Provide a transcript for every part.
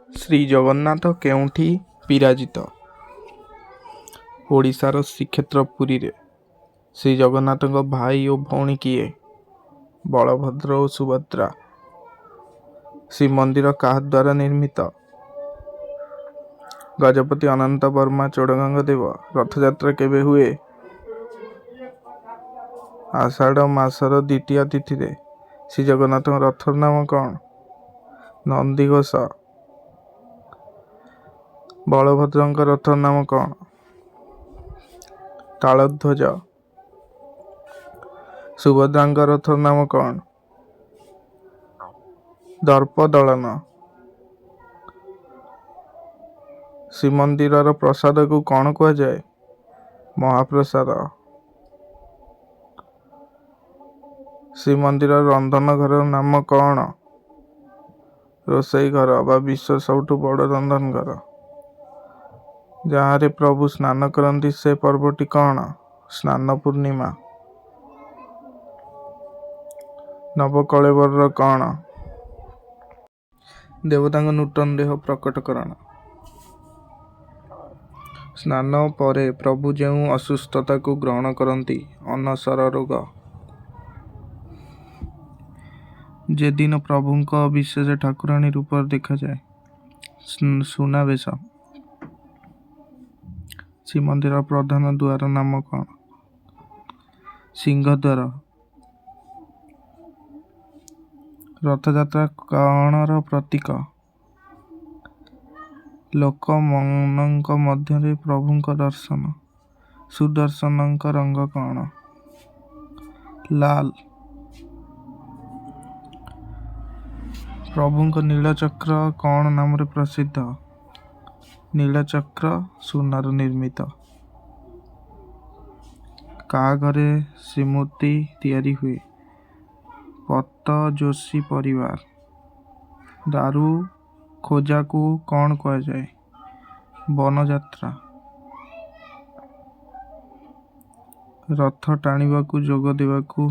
ଶ୍ରୀ ଜଗନ୍ନାଥ କେଉଁଠି ବିରାଜିତ? ଓଡ଼ିଶାର ଶ୍ରୀକ୍ଷେତ୍ର ପୁରୀରେ। ଶ୍ରୀ ଜଗନ୍ନାଥଙ୍କ ଭାଇ ଓ ଭଉଣୀ କିଏ? ବଳଭଦ୍ର ଓ ସୁଭଦ୍ରା। ଶ୍ରୀମନ୍ଦିର କାହା ଦ୍ୱାରା ନିର୍ମିତ? ଗଜପତି ଅନନ୍ତ ବର୍ମା ଚୋଡ଼ଗଙ୍ଗ ଦେବ। ରଥଯାତ୍ରା କେବେ ହୁଏ? ଆଷାଢ଼ ମାସର ଦ୍ୱିତୀୟା ତିଥିରେ। ଶ୍ରୀଜଗନ୍ନାଥଙ୍କ ରଥର ନାମ କ'ଣ? ନନ୍ଦିଘୋଷ। ବଳଭଦ୍ରଙ୍କ ରଥର ନାମ କ'ଣ? ତାଳଧ୍ୱଜ। ସୁଭଦ୍ରାଙ୍କ ରଥର ନାମ କ'ଣ? ଦର୍ପଦଳନ। ଶ୍ରୀମନ୍ଦିରର ପ୍ରସାଦକୁ କ'ଣ କୁହାଯାଏ? ମହାପ୍ରସାଦ। ଶ୍ରୀମନ୍ଦିରର ରନ୍ଧନ ଘରର ନାମ କ'ଣ? ରୋଷେଇ ଘର ବା ବିଶ୍ୱର ସବୁଠୁ ବଡ଼ ରନ୍ଧନ ଘର। ଯାହାରେ ପ୍ରଭୁ ସ୍ନାନ କରନ୍ତି ସେ ପର୍ବଟି କ'ଣ? ସ୍ନାନ ପୂର୍ଣ୍ଣିମା। ନବକଳେବର କ'ଣ? ଦେବତାଙ୍କ ନୂତନ ଦେହ ପ୍ରକଟକରଣ। ସ୍ନାନ ପରେ ପ୍ରଭୁ ଯେଉଁ ଅସୁସ୍ଥତାକୁ ଗ୍ରହଣ କରନ୍ତି, ଅନସର ରୋଗ। ଯେଦିନ ପ୍ରଭୁଙ୍କ ବିଶେଷ ଠାକୁରାଣୀ ରୂପରେ ଦେଖାଯାଏ, ସୁନାବେଶ। ଶ୍ରୀମନ୍ଦିରର ପ୍ରଧାନ ଦ୍ୱାର ନାମ କ'ଣ? ସିଂହଦ୍ୱାର। ରଥଯାତ୍ରା କ'ଣର ପ୍ରତୀକ? ଲୋକମାନଙ୍କ ମଧ୍ୟରେ ପ୍ରଭୁଙ୍କ ଦର୍ଶନ। ସୁଦର୍ଶନଙ୍କ ରଙ୍ଗ କ'ଣ? ଲାଲ। ପ୍ରଭୁଙ୍କ ନୀଳଚକ୍ର କ'ଣ ନାମରେ ପ୍ରସିଦ୍ଧ? ନୀଳଚକ୍ର ସୁନାରୁ ନିର୍ମିତ। କାହା ଘରେ ଶ୍ରୀମୂର୍ତ୍ତି ତିଆରି ହୁଏ? ପଟ୍ଟଯୋଶୀ ପରିବାର। ଦାରୁ ଖୋଜାକୁ କ'ଣ କୁହାଯାଏ? ବନଯାତ୍ରା। ରଥ ଟାଣିବାକୁ ଯୋଗ ଦେବାକୁ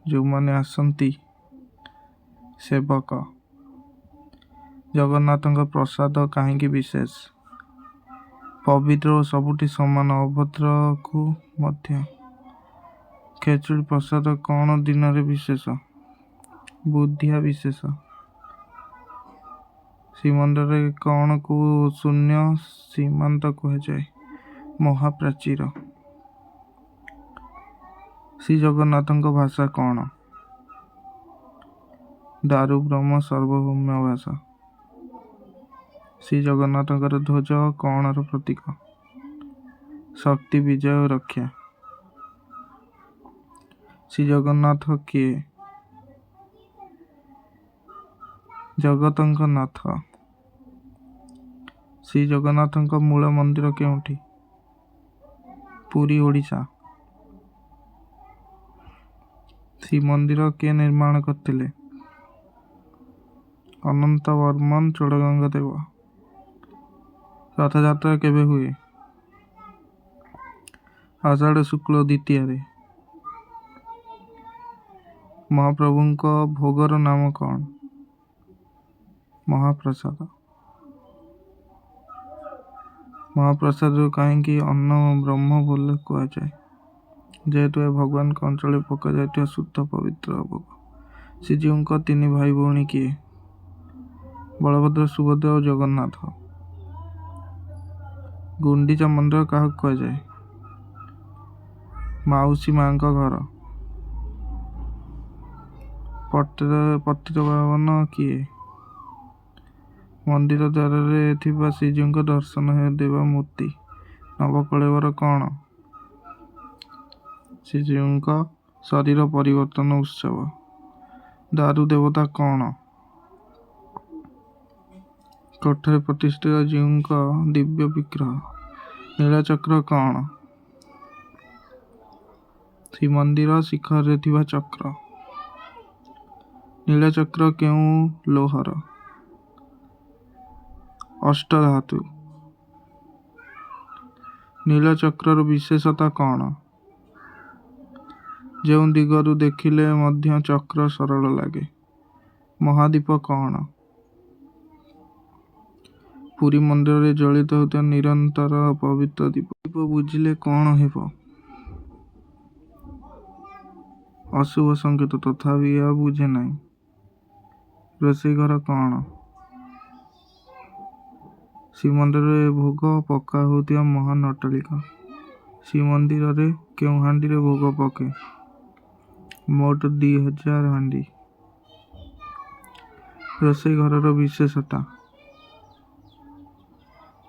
ଯେଉଁମାନେ ଆସନ୍ତି, ସେବକ। ଜଗନ୍ନାଥଙ୍କ ପ୍ରସାଦ କାହିଁକି ବିଶେଷ? ପବିତ୍ର ଓ ସବୁଠି ସମାନ। ଅଭଦ୍ରକୁ ମଧ୍ୟ। ଖେଚୁଡ଼ି ପ୍ରସାଦ କ'ଣ ଦିନରେ ବିଶେଷ? ବୁଦ୍ଧିଆ ବିଶେଷ। ଶ୍ରୀମନ୍ଦିରରେ କ'ଣକୁ ଶୂନ୍ୟ ସୀମାନ୍ତ କୁହାଯାଏ? ମହାପ୍ରାଚୀର। ଶ୍ରୀଜଗନ୍ନାଥଙ୍କ ଭାଷା କ'ଣ? ଦାରୁ ବ୍ରହ୍ମ ସାର୍ବଭୌମ ଭାଷା। ଶ୍ରୀଜଗନ୍ନାଥଙ୍କର ଧ୍ୱଜ କ'ଣର ପ୍ରତୀକ? ଶକ୍ତି, ବିଜୟ ଓ ରକ୍ଷା। ଶ୍ରୀଜଗନ୍ନାଥ କିଏ? ଜଗତଙ୍କ ନାଥ। ଶ୍ରୀଜଗନ୍ନାଥଙ୍କ ମୂଳ ମନ୍ଦିର କେଉଁଠି? ପୁରୀ, ଓଡ଼ିଶା। ଶ୍ରୀମନ୍ଦିର କିଏ ନିର୍ମାଣ କରିଥିଲେ? ଅନନ୍ତ ବର୍ମନ ଚୋଡ଼ଗଙ୍ଗ ଦେବ। ରଥଯାତ୍ରା କେବେ ହୁଏ? ଆଷାଢ଼ ଶୁକ୍ଳ ଦ୍ୱିତୀୟାରେ। ମହାପ୍ରଭୁଙ୍କ ଭୋଗର ନାମ କ'ଣ? ମହାପ୍ରସାଦ। ମହାପ୍ରସାଦକୁ କାହିଁକି ଅନ୍ନ ବ୍ରହ୍ମ ବୋଲି କୁହାଯାଏ? ଯେହେତୁ ଏ ଭଗବାନଙ୍କ ଅଞ୍ଚଳରେ ପକାଯାଇଥିବା ଶୁଦ୍ଧ ପବିତ୍ର ଭୋଗ। ଶ୍ରୀଜୀଉଙ୍କ ତିନି ଭାଇ ଭଉଣୀ କିଏ? ବଳଭଦ୍ର, ସୁଭଦ୍ରା ଓ ଜଗନ୍ନାଥ। ଗୁଣ୍ଡିଚା ମନ୍ଦିର କାହାକୁ କୁହାଯାଏ? ମାଉସୀ ମାଙ୍କ ଘର। ପତିତପାବନ କିଏ? ମନ୍ଦିର ଦ୍ୱାରରେ ଥିବା ଶ୍ରୀଜୀଉଙ୍କ ଦର୍ଶନ ଦେବା ମୂର୍ତ୍ତି। ନବକଳେବର କ'ଣ? ଶ୍ରୀଜୀଉଙ୍କ ଶରୀର ପରିବର୍ତ୍ତନ ଉତ୍ସବ। ଦାରୁ ଦେବତା କ'ଣ? କୋଠରେ ପ୍ରତିଷ୍ଠିତ ଜୀଉଙ୍କ ଦିବ୍ୟ ବିଗ୍ରହ। ନୀଳଚକ୍ର କ'ଣ? ଶ୍ରୀମନ୍ଦିର ଶିଖରରେ ଥିବା ଚକ୍ର। ନୀଳଚକ୍ର କେଉଁ ଲୌହର? ଅଷ୍ଟଧାତୁ। ନୀଳଚକ୍ରର ବିଶେଷତା କ'ଣ? ଯେଉଁ ଦିଗରୁ ଦେଖିଲେ ମଧ୍ୟ ଚକ୍ର ସରଳ ଲାଗେ। ମହାଦୀପ କ'ଣ? ପୁରୀ ମନ୍ଦିରରେ ଜଳିତ ହେଉଥିବା ନିରନ୍ତର ପବିତ୍ର ଦୀପ। ଦୀପ ବୁଝିଲେ କ'ଣ ହେବ? ଅଶୁଭ ସଂକେତ। ତଥାପି ଏହା ବୁଝେ ନାହିଁ। ରୋଷେଇ ଘର କ'ଣ? ଶ୍ରୀମନ୍ଦିରରେ ଭୋଗ ପକା ହେଉଥିବା ମହାନ ଅଟ୍ଟାଳିକା। ଶ୍ରୀମନ୍ଦିରରେ କେଉଁ ହାଣ୍ଡିରେ ଭୋଗ ପକେ? ମୋଟ 2000 ହାଣ୍ଡି। ରୋଷେଇ ଘରର ବିଶେଷତା।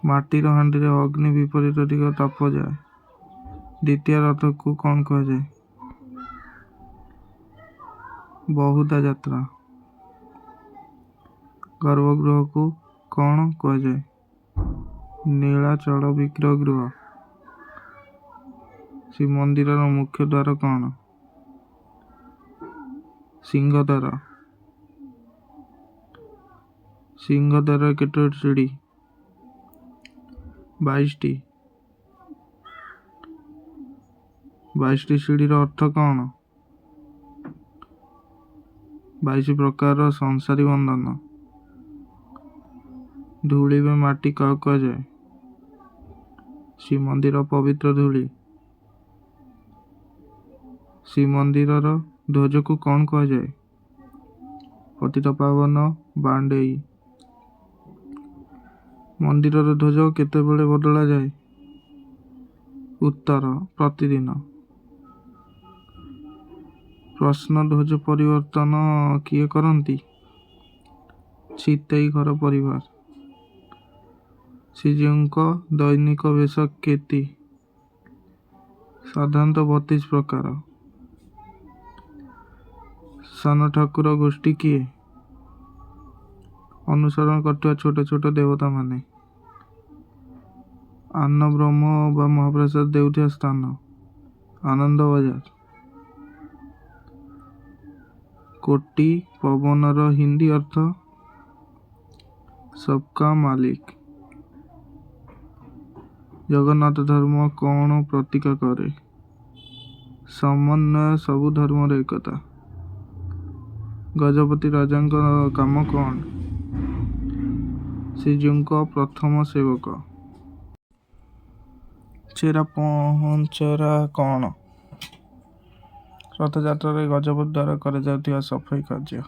ମାଟିର ହାଣ୍ଡିରେ ଅଗ୍ନି ବିପରୀତ ଦିଗ ତାପ ଯାଏ। ଦ୍ୱିତୀୟ ରଥକୁ କ'ଣ କୁହାଯାଏ? ବହୁଦା ଯାତ୍ରା। ଗର୍ଭଗୃହକୁ କ'ଣ କୁହାଯାଏ? ନୀଳାଚଳ ବିଗ୍ରହ ଗୃହ। ଶ୍ରୀମନ୍ଦିରର ମୁଖ୍ୟ ଦ୍ୱାର କ'ଣ? ସିଂହଦ୍ୱାର। ସିଂହଦ୍ୱାରରେ କେତୋଟି ସିଡ଼ି? 22ଟି। 22ଟି ସିଡ଼ିର ଅର୍ଥ କ'ଣ? 22 ପ୍ରକାରର ସଂସାରୀ ବନ୍ଧନ। ଧୂଳି ବା ମାଟି କାହାକୁ କୁହାଯାଏ? ଶ୍ରୀମନ୍ଦିର ପବିତ୍ର ଧୂଳି। ଶ୍ରୀମନ୍ଦିରର ଧ୍ୱଜକୁ କ'ଣ କୁହାଯାଏ? ପତିତପାବନ ବାଣ୍ଡେଇ। ମନ୍ଦିରର ଧ୍ୱଜ କେତେବେଳେ ବଦଳାଯାଏ? ଉତ୍ତର, ପ୍ରତିଦିନ। ପ୍ରଶ୍ନ ଧ୍ୱଜ ପରିବର୍ତ୍ତନ କିଏ କରନ୍ତି? ଛିତେଇ ଘର ପରିବାର। ଶ୍ରୀଜୀଉଙ୍କ ଦୈନିକ ବେଶ କେତେ? ସାଧାରଣତଃ 32 ପ୍ରକାର। ସାନ ଠାକୁର ଗୋଷ୍ଠୀ କିଏ? ଅନୁସରଣ କରୁଥିବା ଛୋଟ ଛୋଟ ଦେବତାମାନେ। ଆନ୍ନ ବ୍ରହ୍ମ ବା ମହାପ୍ରସାଦ ଦେଉଥିବା ସ୍ଥାନ? ଆନନ୍ଦ ବଜାର। କୋଟି ପବନର ହିନ୍ଦୀ ଅର୍ଥ? ସବକା ମାଲିକ। ଜଗନ୍ନାଥ ଧର୍ମ କ'ଣ ପ୍ରତୀକ କରେ? ସମନ୍ୱୟ, ସବୁ ଧର୍ମର ଏକତା। ଗଜପତି ରାଜାଙ୍କ କାମ କ'ଣ? ଶ୍ରୀଜୀଉଙ୍କ ପ୍ରଥମ ସେବକ। ଛେରା ପହଁଚରା କ'ଣ? ରଥଯାତ୍ରାରେ ଗଜପତି ଦ୍ୱାରା କରାଯାଉଥିବା ସଫେଇ କାର୍ଯ୍ୟ।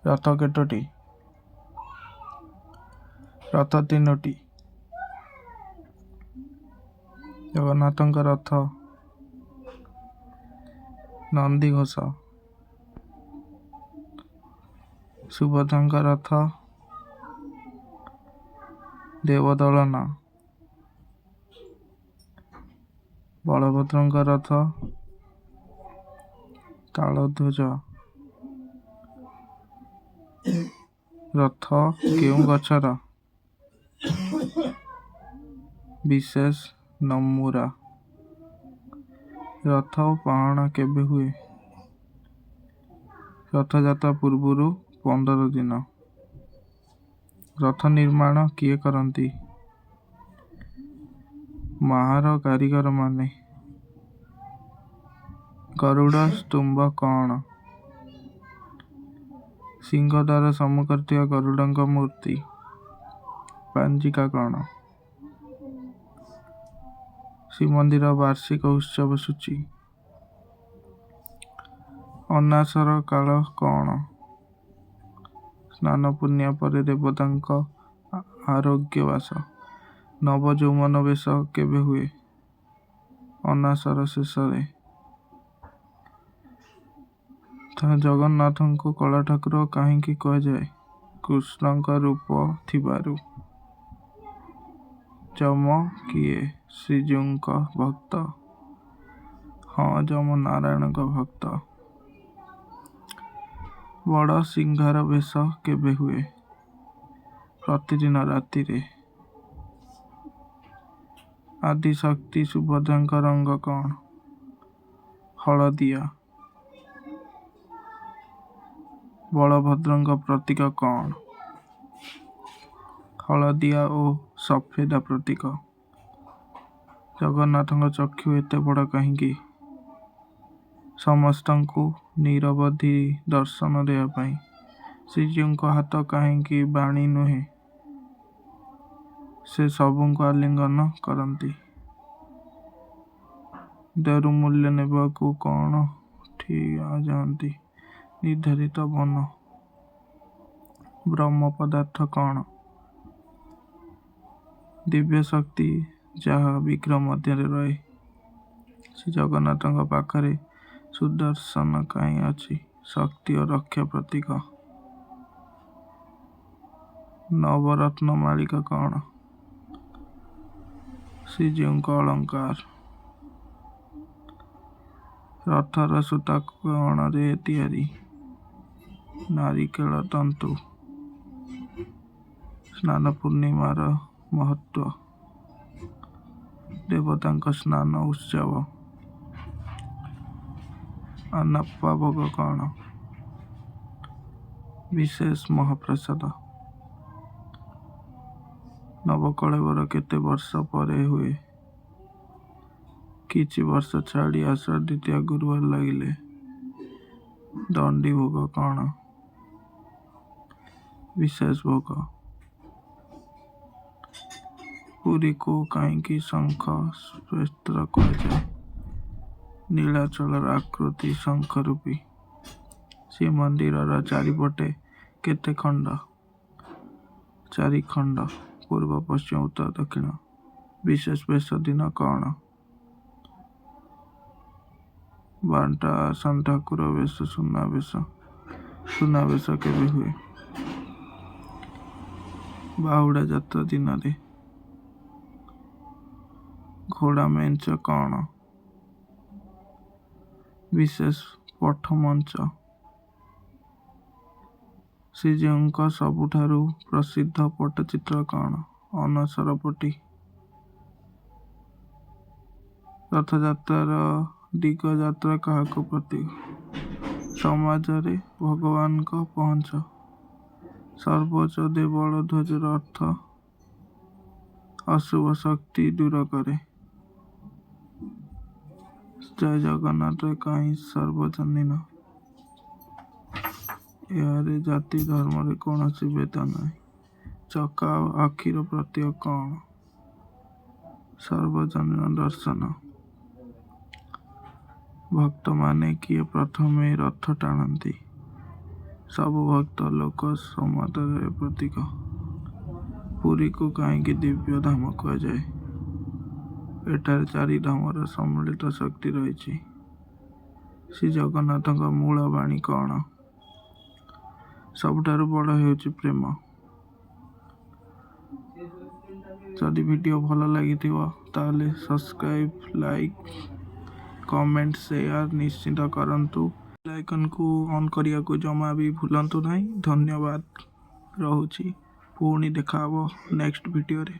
ରଥ କେତୋଟି? ରଥ 3ଟି। ଜଗନ୍ନାଥଙ୍କ ରଥ? ନନ୍ଦିଘୋଷ। ସୁଭଦ୍ରାଙ୍କ ରଥ? ଦେବଦଳନ। ବଳଭଦ୍ରଙ୍କ ରଥ? ତାଳଧ୍ୱଜ। ରଥ କେଉଁ ଗଛର? ବିଶେଷ ନମୁରା। ରଥ ପାହଣା କେବେ ହୁଏ? ରଥଯାତ୍ରା ପୂର୍ବରୁ 15 ଦିନ। ରଥ ନିର୍ମାଣ କିଏ କରନ୍ତି? ମାହାର କାରିଗରମାନେ। ଗରୁଡ଼ ସ୍ତମ୍ଭ କ'ଣ? ସିଂହଦ୍ୱାର ସମ୍ମୁଖରେ ଥିବା ଗରୁଡ଼ଙ୍କ ମୂର୍ତ୍ତି। ପାଞ୍ଜିକା କ'ଣ? ଶ୍ରୀମନ୍ଦିର ବାର୍ଷିକ ଉତ୍ସବ ସୂଚୀ। ଅନାସର କାଳ କ'ଣ? ସ୍ନାନ ପୂର୍ଣ୍ଣିମା ପରେ ଦେବତାଙ୍କ ଆରୋଗ୍ୟ ବାସ। ନବ ଯୌବନ ବେଶ କେବେ ହୁଏ? ଅନାସର ଶେଷରେ। ଜଗନ୍ନାଥଙ୍କୁ କଳା ଠାକୁର କାହିଁକି କୁହାଯାଏ? କୃଷ୍ଣଙ୍କ ରୂପ ଥିବାରୁ। ଯମ କିଏ? ଶ୍ରୀଜୀଉଙ୍କ ଭକ୍ତ। ହଁ, ଯମ ନାରାୟଣଙ୍କ ଭକ୍ତ। ବଡ଼ ସିଂହାର ବେଶ କେବେ ହୁଏ? ପ୍ରତିଦିନ ରାତିରେ। ଆଦିଶକ୍ତି ସୁଭଦ୍ରାଙ୍କ ରଙ୍ଗ କ'ଣ? ହଳଦିଆ। ବଳଭଦ୍ରଙ୍କ ପ୍ରତୀକ କ'ଣ? ହଳଦିଆ ଓ ସଫେଦା ପ୍ରତୀକ। ଜଗନ୍ନାଥଙ୍କ ଚକ୍ଷୁ ଏତେ ବଡ଼ କାହିଁକି? ସମସ୍ତଙ୍କୁ ନିରବଧି ଦର୍ଶନ ଦେବା ପାଇଁ। ଶ୍ରୀଜୀଉଙ୍କ ହାତ କାହିଁକି ବାଣୀ ନୁହେଁ? ସେ ସବୁଙ୍କୁ ଆଲିଙ୍ଗନ କରନ୍ତି। ଦେହରୁ ମୂଲ୍ୟ ନେବାକୁ କ'ଣ ଠିଆ ଯାଆନ୍ତି। ନିର୍ଦ୍ଧାରିତ ବନ। ବ୍ରହ୍ମ ପଦାର୍ଥ କ'ଣ? ଦିବ୍ୟ ଶକ୍ତି ଯାହା ବିଗ୍ରହ ମଧ୍ୟରେ ରହେ। ଶ୍ରୀ ଜଗନ୍ନାଥଙ୍କ ପାଖରେ ସୁଦର୍ଶନ କାହିଁ ଅଛି? ଶକ୍ତି ଓ ରକ୍ଷା ପ୍ରତୀକ। ନବରତ୍ନ ମାଳିକା କ'ଣ? ଶ୍ରୀଜୀଉଙ୍କ ଅଳଙ୍କାର। ରଥର ସୂତା କ'ଣରେ ତିଆରି? ନାରିକେଳ ତନ୍ତୁ। ସ୍ନାନ ପୂର୍ଣ୍ଣିମାର ମହତ୍ତ୍ୱ। ଦେବତାଙ୍କ ସ୍ନାନ ଉତ୍ସବ। ଆନାପ୍ପା ଭୋଗ କ'ଣ? ବିଶେଷ ମହାପ୍ରସାଦ। ନବକଳେବର କେତେ ବର୍ଷ ପରେ ହୁଏ? କିଛି ବର୍ଷ ଛାଡ଼ି ଆଷାଢ଼ ଦ୍ୱିତୀୟା ଗୁରୁବାର ଲାଗିଲେ। ଦଣ୍ଡି ଭୋଗ କ'ଣ? ବିଶେଷ ଭୋଗ। ପୁରୀକୁ କାହିଁକି ଶଙ୍ଖ କ୍ଷେତ୍ର କୁହାଯାଏ? ନୀଳାଚଳର ଆକୃତି ଶଙ୍ଖ ରୂପୀ। ଶ୍ରୀମନ୍ଦିରର ଚାରିପଟେ କେତେ ଖଣ୍ଡ? 4 ଖଣ୍ଡ। ପୂର୍ବ, ପଶ୍ଚିମ, ଉତ୍ତର, ଦକ୍ଷିଣ। ବିଶେଷ ବେଶ ଦିନ କ'ଣ? ବାଣ୍ଟା ସାନ୍ତାକୁର ବେଶ। ସୁନାବେଶ। ସୁନାବେଶ କେବେ ହୁଏ? ବାହୁଡ଼ା ଯାତ୍ରା ଦିନରେ। ଘୋଡ଼ା ମେଞ୍ଚ କ'ଣ? ବିଶେଷ ପଟ୍ଟମଞ୍ଚ। ଶ୍ରୀଜୀଉଙ୍କ ସବୁଠାରୁ ପ୍ରସିଦ୍ଧ ପଟ୍ଟଚିତ୍ର କ'ଣ? ଅନସର ପଟି। ରଥଯାତ୍ରାର ଦିଗଯାତ୍ରା କାହାକୁ ପ୍ରତୀକ? ସମାଜରେ ଭଗବାନଙ୍କ ପହଞ୍ଚ। ସର୍ବୋଚ୍ଚ ଦେବଳ ଧ୍ୱଜର ଅର୍ଥ? ଅଶୁଭ ଶକ୍ତି ଦୂର କରେ। ଜୟ ଜଗନ୍ନାଥ କାହିଁ ସାର୍ବଜନୀନ? ଏଠାରେ ଜାତି ଧର୍ମରେ କୌଣସି ଭେଦ ନାହିଁ। ଚକା ଓ ଆଖିର ପ୍ରତୀକ କ'ଣ? ସାର୍ବଜନୀନ ଦର୍ଶନ। ଭକ୍ତମାନେ କିଏ ପ୍ରଥମେ ରଥ ଟାଣନ୍ତି? ସବୁ ଭକ୍ତ ଲୋକ ସମାଦରର ପ୍ରତୀକ। ପୁରୀକୁ କାହିଁକି ଦିବ୍ୟ ଧାମ କୁହାଯାଏ? ଏଠାରେ 4 ଧାମର ସମ୍ମିଳିତ ଶକ୍ତି ରହିଛି। ଶ୍ରୀ ଜଗନ୍ନାଥଙ୍କ ମୂଳ ବାଣୀ କ'ଣ? ସବୁଠାରୁ ବଡ଼ ହେଉଛି ପ୍ରେମ। ଯଦି ଭିଡ଼ିଓ ଭଲ ଲାଗିଥିବ ତାହେଲେ ସବସ୍କ୍ରାଇବ୍, ଲାଇକ୍, କମେଣ୍ଟ, ସେୟାର ନିଶ୍ଚିତ କରନ୍ତୁ। ବେଲ୍ ଆଇକନ୍‌କୁ ଅନ୍ କରିବାକୁ ଜମା ବି ଭୁଲନ୍ତୁ ନାହିଁ। ଧନ୍ୟବାଦ। ରହୁଛି। ପୁଣି ଦେଖା ହେବ ନେକ୍ସଟ ଭିଡ଼ିଓରେ।